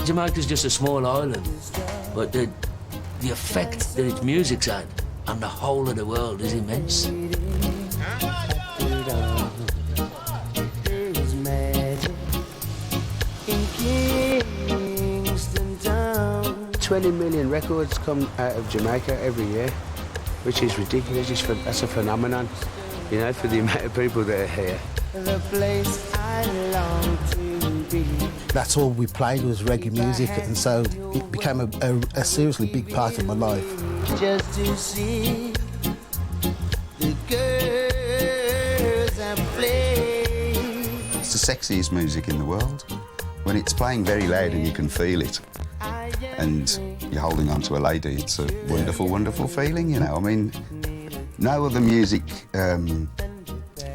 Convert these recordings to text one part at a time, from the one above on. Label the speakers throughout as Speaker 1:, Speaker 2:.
Speaker 1: Jamaica's just a small island, but the effect that its music's had on the whole of the world is immense.
Speaker 2: 20 million records come out of Jamaica every year, which is ridiculous. That's a phenomenon, you know, for the amount of people that are here. The place I long to be.
Speaker 3: That's all we played was reggae music, and so it became a seriously big part of my life.
Speaker 2: Just to see the girls I play.
Speaker 4: It's the sexiest music in the world. When it's playing very loud and you can feel it, and you're holding on to a lady, it's a wonderful, wonderful feeling, you know. I mean, no other music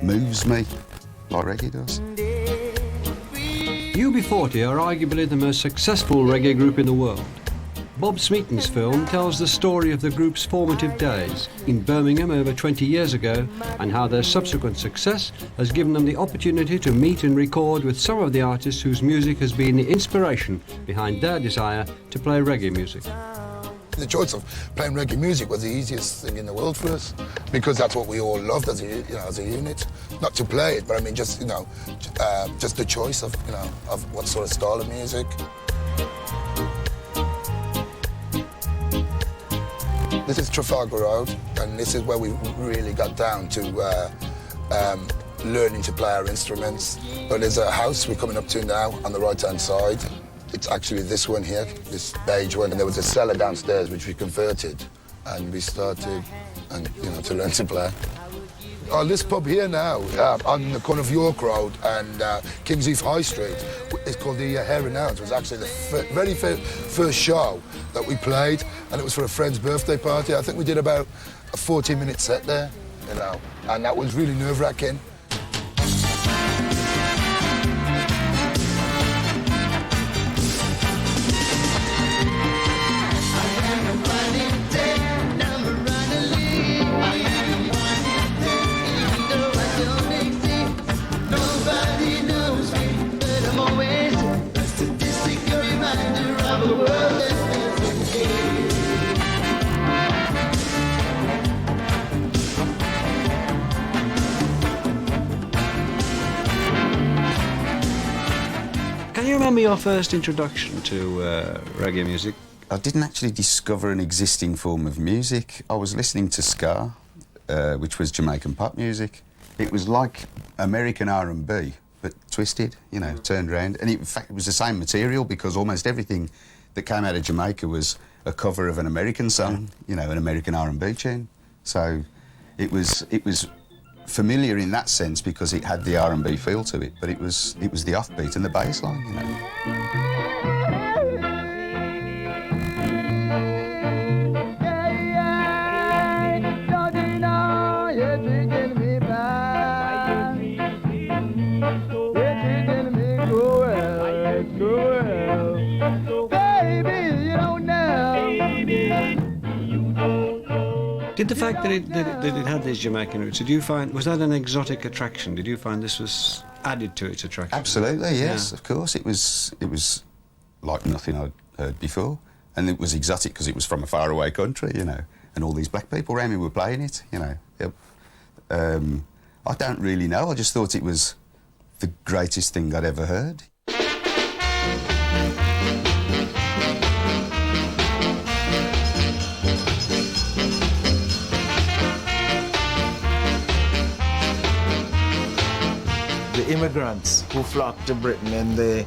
Speaker 4: moves me like reggae does.
Speaker 5: UB40 are arguably the most successful reggae group in the world. Bob Smeaton's film tells the story of the group's formative days in Birmingham over 20 years ago, and how their subsequent success has given them the opportunity to meet and record with some of the artists whose music has been the inspiration behind their desire to play reggae music.
Speaker 6: The choice of playing reggae music was the easiest thing in the world for us, because that's what we all loved as a unit. Not to play it, but I mean just the choice of of what sort of style of music. This is Trafalgar Road, and this is where we really got down to learning to play our instruments. But there's a house we're coming up to now on the right-hand side. It's actually this one here, this beige one, and there was a cellar downstairs which we converted, and we started, to learn to play. Oh, this pub here now, on the corner of York Road and King's Heath High Street, it's called the Hare and Hounds. It was actually the very first show that we played, and it was for a friend's birthday party. I think we did about a 40-minute set there, and that was really nerve-wracking.
Speaker 5: Can you remember your first introduction to reggae music?
Speaker 4: I didn't actually discover an existing form of music. I was listening to ska, which was Jamaican pop music. It was like American R&B, but twisted, turned around. And in fact, it was the same material, because almost everything that came out of Jamaica was a cover of an American song, an American R&B tune. So it was familiar in that sense, because it had the R&B feel to it, but it was the offbeat and the bass line,
Speaker 5: Did the fact that it had these Jamaican roots, was that an exotic attraction? Did you find this was added to its attraction?
Speaker 4: Absolutely, yes, of course. It was like nothing I'd heard before, and it was exotic because it was from a faraway country, and all these black people around me were playing it, I don't really know. I just thought it was the greatest thing I'd ever heard.
Speaker 7: The immigrants who flocked to Britain in the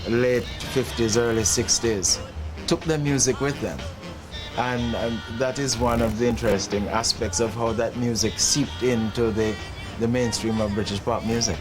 Speaker 7: late 50s, early 60s took their music with them. And that is one of the interesting aspects of how that music seeped into the the mainstream of British pop music.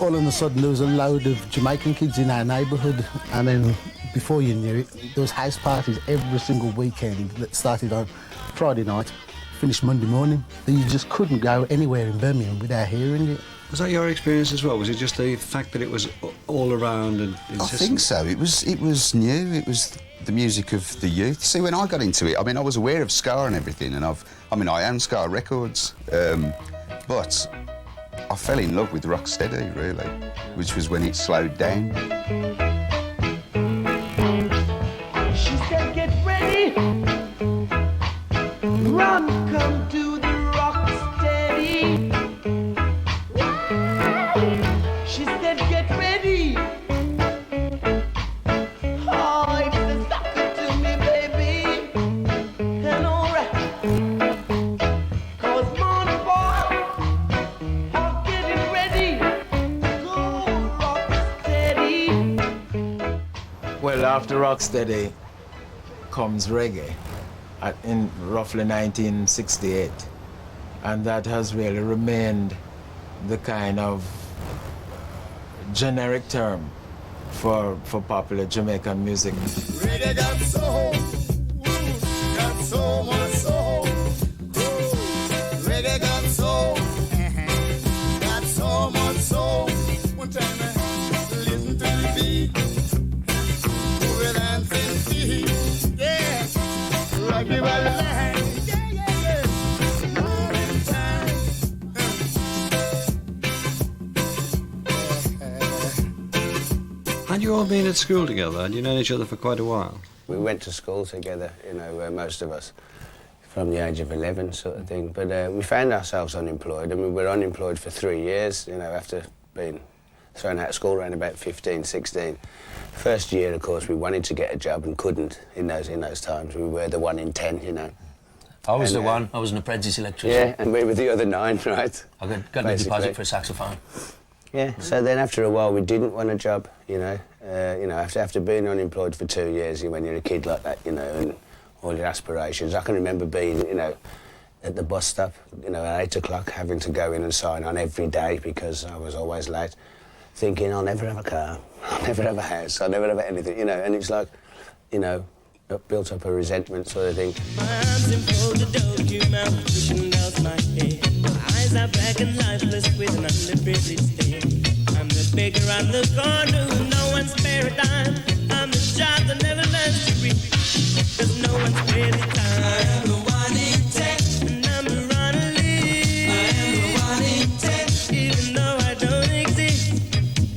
Speaker 3: All of a sudden there was a load of Jamaican kids in our neighbourhood, and then before you knew it, there was house parties every single weekend that started on Friday night, finished Monday morning. You just couldn't go anywhere in Birmingham without hearing it.
Speaker 5: Was that your experience as well? Was it just the fact that it was all around and
Speaker 4: I think so. It was new. It was the music of the youth. See, when I got into it, I mean, I was aware of ska and everything, and I own ska records, but I fell in love with Rocksteady, really, which was when it slowed down.
Speaker 8: She said, get ready, run, come to the Rocksteady. She said, get ready. Oh, it's a sucker to me, baby. And all right. 'Cause morning boy are getting ready to go Rocksteady.
Speaker 7: Well, after Rocksteady comes reggae in roughly 1968, and that has really remained the kind of generic term for popular Jamaican music.
Speaker 9: Reggae got soul, got so much soul. Reggae got soul, got so much soul. One time I listen to the beat, move it and feet, yeah. Rock me by the line, yeah, yeah, yeah. Morning time.
Speaker 5: Had you all been at school together? Had you known each other for quite a while?
Speaker 2: We went to school together, most of us, from the age of 11 sort of thing. But we found ourselves unemployed, and we were unemployed for 3 years, after being thrown out of school around about 15, 16. First year, of course, we wanted to get a job and couldn't in those times. We were the 1 in 10,
Speaker 1: I was the one. I was an apprentice electrician.
Speaker 2: Yeah, and we were the other 9, right?
Speaker 1: I got a deposit for a saxophone.
Speaker 2: Yeah, so then after a while we didn't want a job, after being unemployed for 2 years, when you're a kid like that, and all your aspirations. I can remember being, at the bus stop, at 8 o'clock, having to go in and sign on every day because I was always late, thinking I'll never have a car, I'll never have a house, I'll never have anything, and it's like, built up a resentment sort of thing.
Speaker 8: My arms enfolded dope, mouth pushing out my head. My eyes are black and lifeless with an underprivileged state. I'm the baker on the corner who no one's spare a dime. I'm the job that never learns to read, 'cause no one's spare the time. I am the 1 in 10, and I'm the runner lead. I am the 1 in 10, even though I don't exist.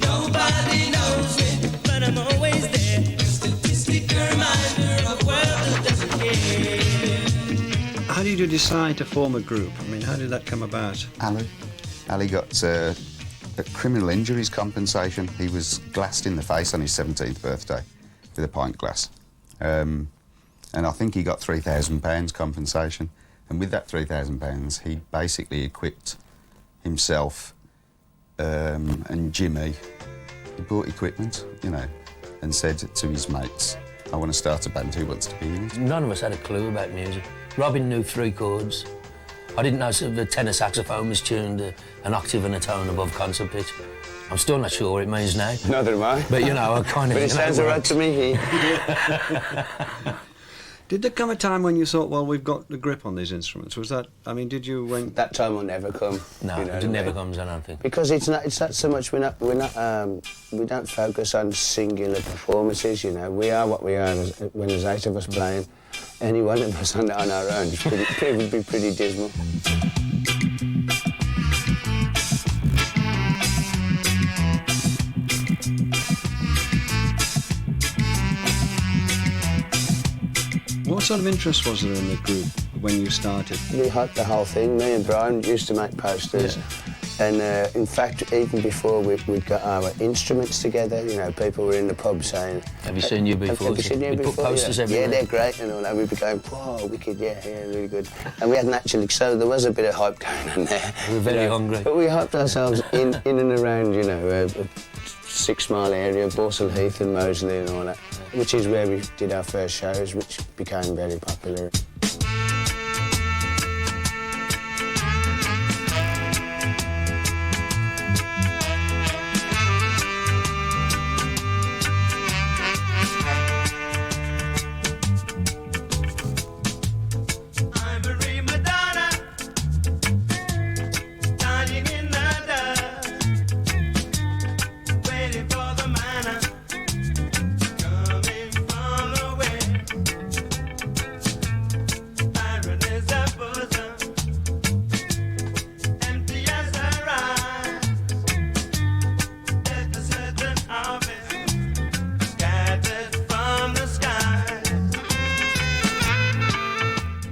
Speaker 8: Nobody knows me, but I'm always there. Statistic reminder of a world that doesn't care.
Speaker 5: How did you decide to form a group? I mean, how did that come about?
Speaker 4: Ali got a criminal injuries compensation. He was glassed in the face on his 17th birthday with a pint glass. And I think he got £3,000 compensation. And with that £3,000, he basically equipped himself and Jimmy. He bought equipment, and said to his mates, I want to start a band, who wants to be in it?
Speaker 1: None of us had a clue about music. Robin knew 3 chords. I didn't know the tenor saxophone was tuned an octave and a tone above concert pitch. I'm still not sure what it means now.
Speaker 2: Neither am I.
Speaker 1: But, I kind of...
Speaker 2: But it sounds all right to me.
Speaker 5: Did there come a time when you thought, well, we've got the grip on these instruments? Was that, did you... when
Speaker 2: That time will never come.
Speaker 1: No, it never comes, I don't think.
Speaker 2: Because it's not so much, we don't focus on singular performances, We are what we are when there's 8 of us playing. Any one of us on our own would be pretty dismal.
Speaker 5: What sort of interest was there in the group when you started?
Speaker 2: We hyped the whole thing. Me and Brian used to make posters. Yeah. And in fact, even before we'd got our instruments together, people were in the pub saying...
Speaker 1: Have you seen UB40?
Speaker 2: Have you seen UB40?
Speaker 1: We put posters everywhere.
Speaker 2: Yeah, they're great and all that. We'd be going, whoa, wicked, yeah, really good. And we hadn't actually... So there was a bit of hype going on there.
Speaker 1: We were very hungry.
Speaker 2: But we hyped ourselves in and around, 6 Mile area, Borsall Heath and Moseley and all that, which is where we did our first shows, which became very popular.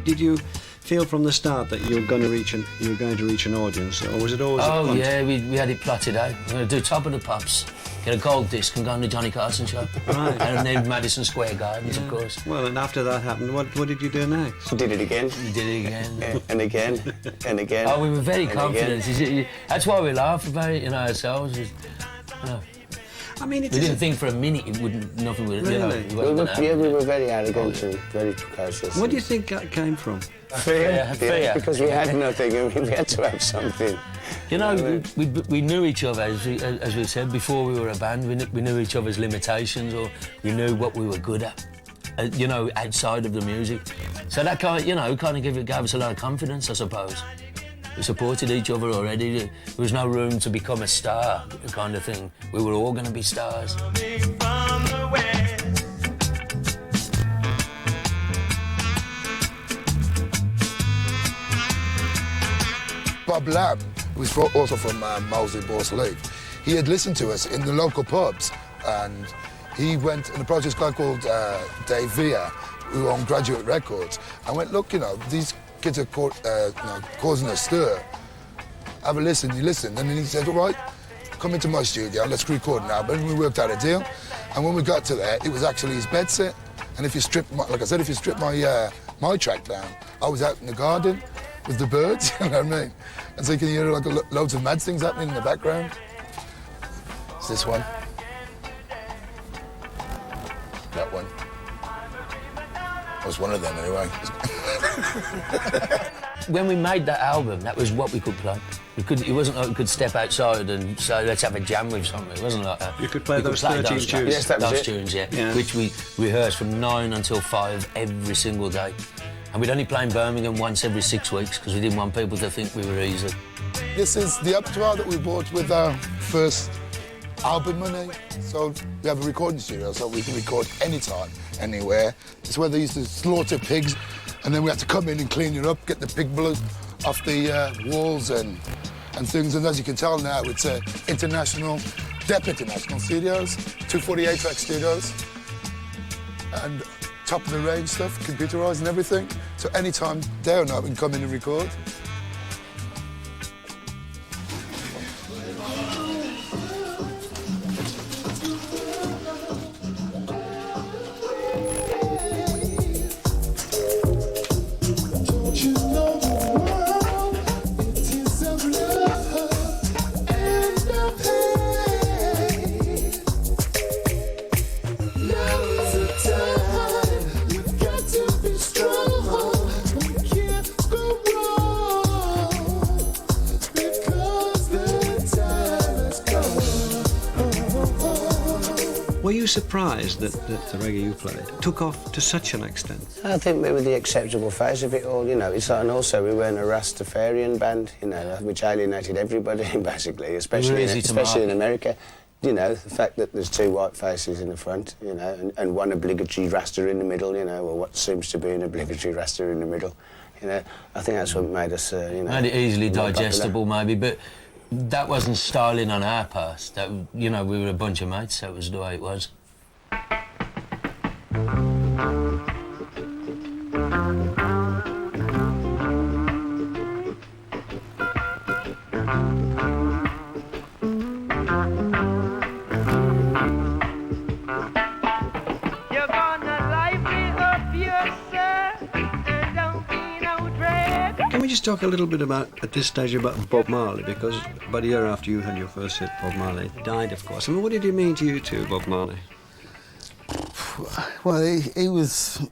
Speaker 5: Did you feel from the start that you were going to reach an audience, or was it always?
Speaker 1: Oh yeah, we had it plotted out. We're going to do Top of the Pops, get a gold disc, and go on the Johnny Carson show.
Speaker 5: Right.
Speaker 1: And then Madison Square Gardens, of course.
Speaker 5: Well, and after that happened, what did you do next?
Speaker 2: We did it again.
Speaker 1: We did it again.
Speaker 2: And again, and again.
Speaker 1: Oh, we were very
Speaker 2: and
Speaker 1: confident.
Speaker 2: again.
Speaker 1: That's why we laugh about it, ourselves.
Speaker 5: I mean,
Speaker 1: we didn't think for a minute it wouldn't, nothing would,
Speaker 5: Really?
Speaker 2: We were very arrogant and very precocious.
Speaker 5: Where do you think that came from?
Speaker 2: Fear. Because we had nothing and we had to have something.
Speaker 1: You know, we knew each other, as we said, before we were a band. We knew each other's limitations, or we knew what we were good at, outside of the music. So that kind of gave us a lot of confidence, I suppose. We supported each other already. There was no room to become a star, kind of thing. We were all going to be stars.
Speaker 6: Bob Lamb, who was also from Moseley, Borsall Heath, he had listened to us in the local pubs, and he went and approached this guy called Dave Villa, who owned Graduate Records, and went, look, these kids are causing a stir. Have a listen. He listened, and then he said, all right, come into my studio, let's record an album. And we worked out a deal, and when we got to there, it was actually his bed set. And if you strip, like I said, if you strip my track down, I was out in the garden with the birds, you know what I mean? And so you can hear loads of mad things happening in the background. It's this one. That one. I was one of them anyway.
Speaker 1: When we made that album, that was what we could play. It wasn't like we could step outside and say, let's have a jam with something. It wasn't like that.
Speaker 5: You could play those 13 tunes.
Speaker 1: Yes, those tunes, yeah. Which we rehearsed from 9 until 5 every single day. And we'd only play in Birmingham once every 6 weeks because we didn't want people to think we were easy.
Speaker 6: This is the repertoire that we bought with our first album money. So we have a recording studio, so we can record anytime, anywhere. It's where they used to slaughter pigs, and then we had to come in and clean it up, get the pig blood off the walls and things. And as you can tell now, it's International Studios, 248-track studios, and top of the range stuff, computerized and everything. So anytime, day or night, we can come in and record.
Speaker 5: Were you surprised that the reggae you played took off to such an extent?
Speaker 2: I think we were the acceptable face of it all, It's like, and also we weren't a Rastafarian band, which alienated everybody, basically, especially in America. The fact that there's 2 white faces in the front, and one obligatory Rasta in the middle, or what seems to be an obligatory Rasta in the middle. I think that's what made us,
Speaker 1: Made it easily digestible, maybe, but that wasn't styling on our part. That, we were a bunch of mates, that was the way it was.
Speaker 5: Can we just talk a little bit about, at this stage, about Bob Marley, because about a year after you had your first hit, Bob Marley died, of course. I mean, what did he mean to you two, Bob Marley?
Speaker 3: Well, he was...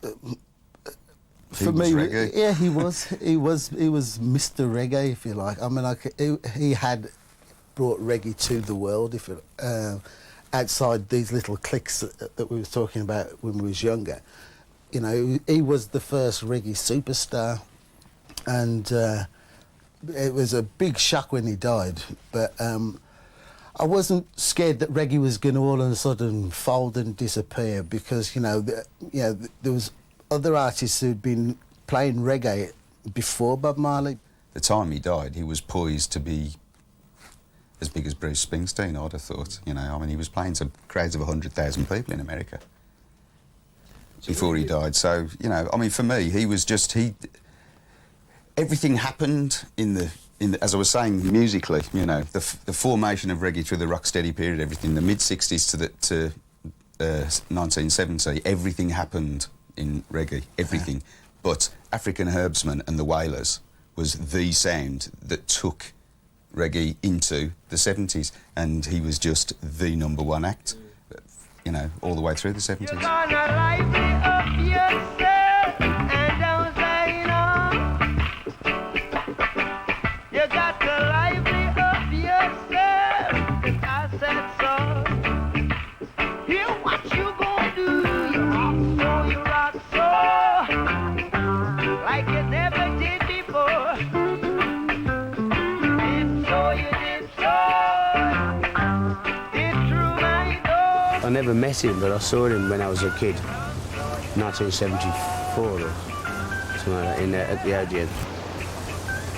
Speaker 3: For me,
Speaker 4: reggae.
Speaker 3: yeah, he was. He was Mr. Reggae, if you like. I mean, like he had brought reggae to the world, if it, outside these little cliques that we were talking about when we was younger. You know, he was the first reggae superstar, and it was a big shock when he died. But I wasn't scared that reggae was going to all of a sudden fold and disappear, because there was other artists who'd been playing reggae before Bob Marley.
Speaker 4: The time he died, he was poised to be as big as Bruce Springsteen, I'd have thought. You know, I mean, he was playing to crowds of 100,000 people in America before he died. So, you know, I mean, for me, he was just, everything happened in the, as I was saying, musically, you know, the formation of reggae through the rocksteady period, everything, the mid-60s to 1970, everything happened in reggae, everything. But African Herbsman and the Wailers was the sound that took reggae into the 70s, and he was just the #1 act, you know, all the way through the 70s.
Speaker 8: You're gonna liven up yourself, and don't say no. You got to liven up yourself, I said so. Hear what you gonna do, you rock so, like you never did before.
Speaker 2: I never met him, but I saw him when I was a kid, 1974 or something like that, at the Odeon.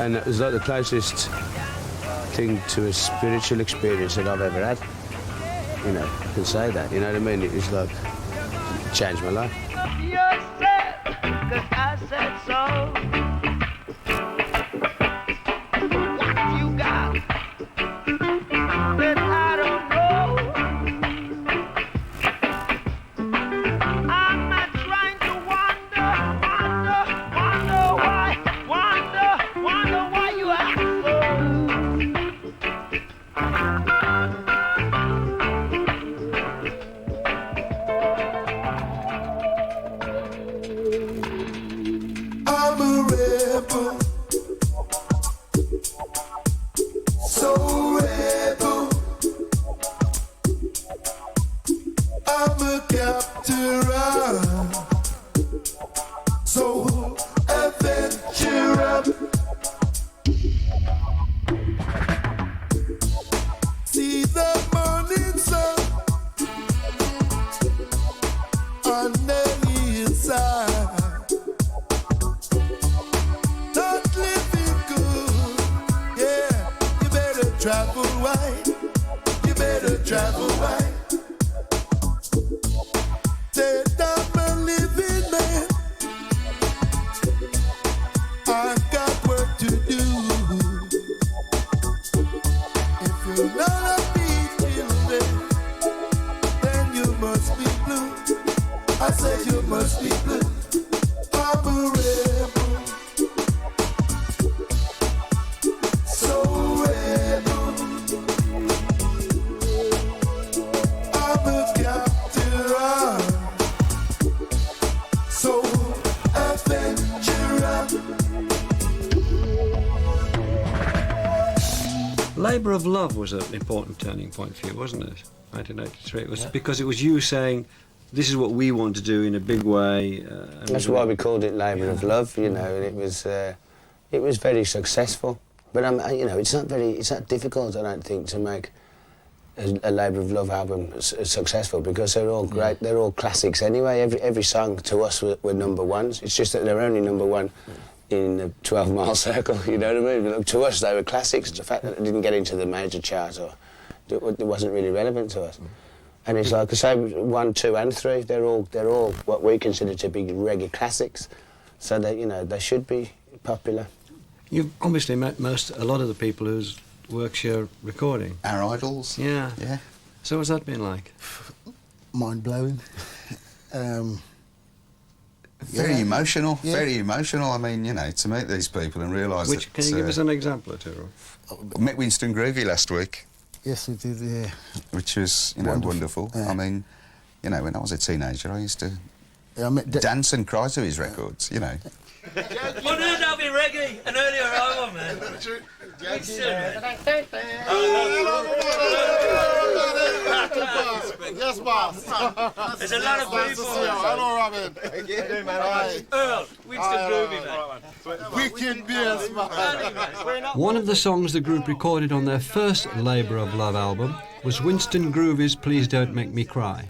Speaker 2: And it was like the closest thing to a spiritual experience that I've ever had. You know, I can say that, you know what I mean? It was like, it changed my life.
Speaker 8: Yourself, 'cause I said so. What you got that I don't know? I'm not trying to wonder why you act
Speaker 9: I'm a rebel, so rebel. I'm a capturer, so adventurer. See the morning sun on the hillside. Not living good, yeah. You better travel wide. You better travel wide. Said I'm a living man. I got work to do. If you're not a bee children, then you must be blue. I said you must be blue. I'm a rebel, so rebel. I'm a capturer, so adventurer.
Speaker 5: Labour of Love was an important turning point for you, wasn't it? 1983. It was because it was you saying, this is what we want to do in a big way.
Speaker 2: That's why we called it Labour of Love, you know, and it was very successful. But you know, it's not difficult, I don't think, to make a Labour of Love album successful, because they're all great. They're all classics anyway. Every song to us were #1s. It's just that they're only #1 in a 12-mile circle. You know what I mean? Look, to us, they were classics. The fact that they didn't get into the major chart, or it wasn't really relevant to us. And it's like I say, 1, 2, and 3. They're all what we consider to be reggae classics. So that, you know, they should be popular.
Speaker 5: You've obviously met a lot of the people whose works you're recording.
Speaker 4: Our idols.
Speaker 5: Yeah.
Speaker 4: Yeah.
Speaker 5: So what's that been like?
Speaker 3: Mind blowing.
Speaker 4: Very emotional,
Speaker 3: Yeah.
Speaker 4: very emotional. I mean, you know, to meet these people and realise that...
Speaker 5: Can you give us an example or two?
Speaker 4: I met Winston Groovy last week,
Speaker 3: Yes, we did, yeah.
Speaker 4: which was, you know, wonderful.
Speaker 3: Yeah.
Speaker 4: I mean, you know, when I was a teenager, I used to
Speaker 3: Yeah, I met
Speaker 4: dance and cry to his records, you know.
Speaker 1: Well, that'll be reggae, and earlier I won, man.
Speaker 9: Yes, boss.
Speaker 1: There's a lot of people.
Speaker 9: Hello, Robin.
Speaker 1: Earl, Winston Groovy, man.
Speaker 9: Wicked beers, man.
Speaker 5: One of the songs the group recorded on their first Labour of Love album was Winston Groovy's Please Don't Make Me Cry.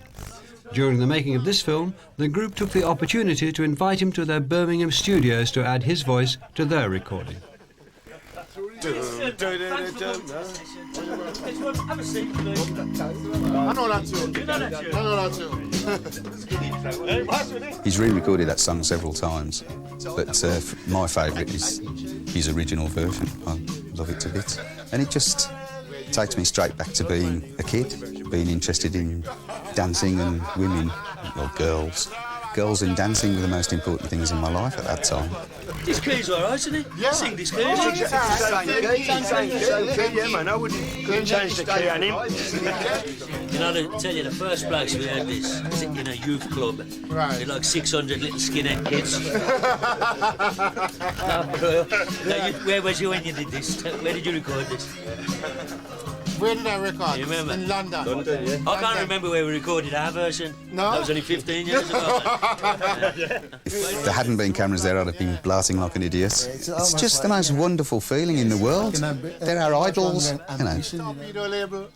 Speaker 5: During the making of this film, the group took the opportunity to invite him to their Birmingham studios to add his voice to their recording.
Speaker 9: I know that too.
Speaker 4: He's re-recorded that song several times, but my favourite is his original version. I love it to bits. And it just takes me straight back to being a kid, being interested in dancing and women, or girls. Girls and dancing were the most important things in my life at that time.
Speaker 1: This key's all right, isn't it? Yeah. Sing this key.
Speaker 10: Yeah, man, I couldn't change the key on him.
Speaker 1: You know, to tell you, the first place we had this was in a youth club.
Speaker 9: Right.
Speaker 1: With like 600 little skinhead kids. Where was you when you did this? Where did you record this?
Speaker 9: Where did I record?
Speaker 1: You remember?
Speaker 9: In London.
Speaker 10: London, yeah.
Speaker 1: I can't remember where we recorded our version.
Speaker 9: No?
Speaker 1: That was only 15 years ago.
Speaker 4: If there hadn't been cameras there, I'd have been blasting like an idiot. It's just the most wonderful feeling in the world. They're our idols, you know.
Speaker 9: Video label.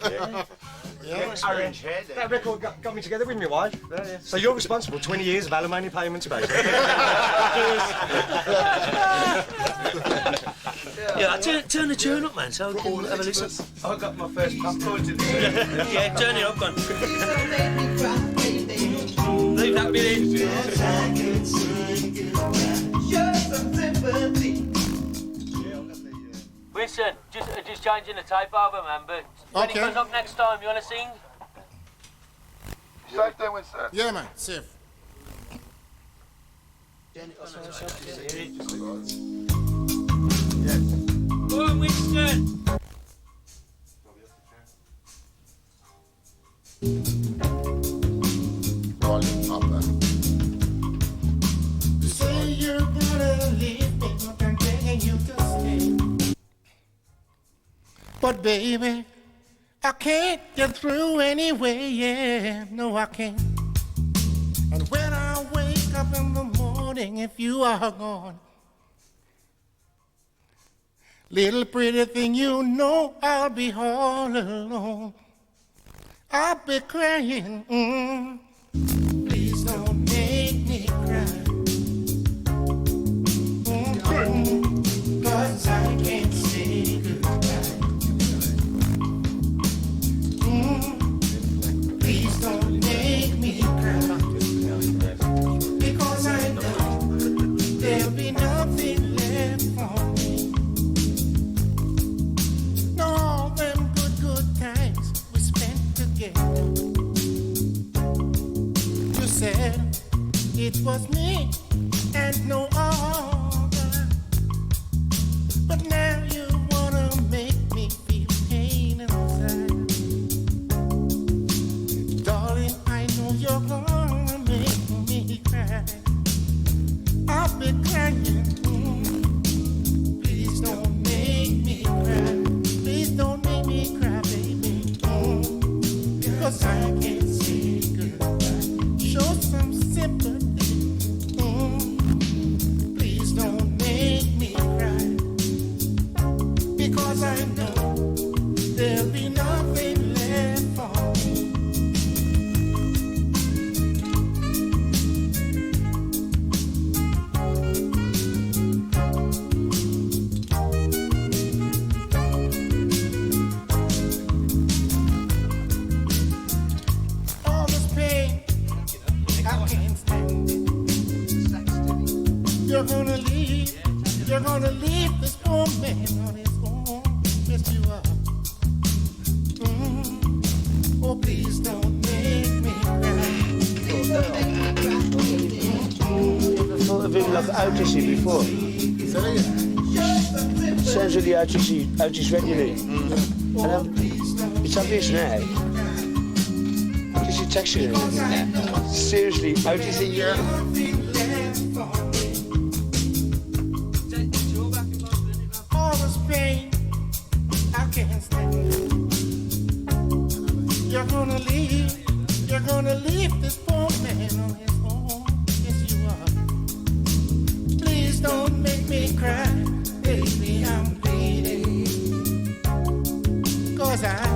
Speaker 10: Orange hair. That record got me together with my wife. So you're responsible 20 years of alimony payments, basically.
Speaker 1: Yeah, turn the tune up, man, so we can have a listen.
Speaker 10: I got my first passport to this.
Speaker 1: Yeah, turn it up, man. Leave that bit in. Winston, just changing the tape over, man, but when it goes up next time, you want to sing?
Speaker 6: Safe there, Winston.
Speaker 9: Yeah, man. Safe.
Speaker 1: Go on, Winston.
Speaker 6: Volume up, man.
Speaker 9: Say you're gonna leave me, but I'm begging you to stay. But baby, I can't get through anyway, yeah, no I can't. And when I wake up in the morning, if you are gone, little pretty thing, you know I'll be all alone. I'll be crying, please don't make me cry. 'Cause I can't say goodbye. Please don't make me cry. Because I know there'll be nothing left for me. No, all them good times we spent together. You said it was me and no other. But now you wanna make me feel pain inside. Darling, I know you're gonna make me cry. I'll be crying. Please don't make me cry. Please don't make me cry, baby. Because I can't say goodbye. Show some sympathy. Please don't make me cry. Because I know there'll be nothing left for me. All this pain, I can't stand it. You're gonna leave this poor man on his own. Yes, you are. Oh, please don't make me cry. Please don't make me cry.
Speaker 2: of him like Otisy before. Sounds really Otis regularly. And it's obvious now. Just your texture and everything. Seriously, Otisy, yeah.
Speaker 9: All this pain, I can't stand it. You're gonna leave this poor man on his own. Yes, you are. Please don't make me cry, baby, I'm bleeding. 'Cause I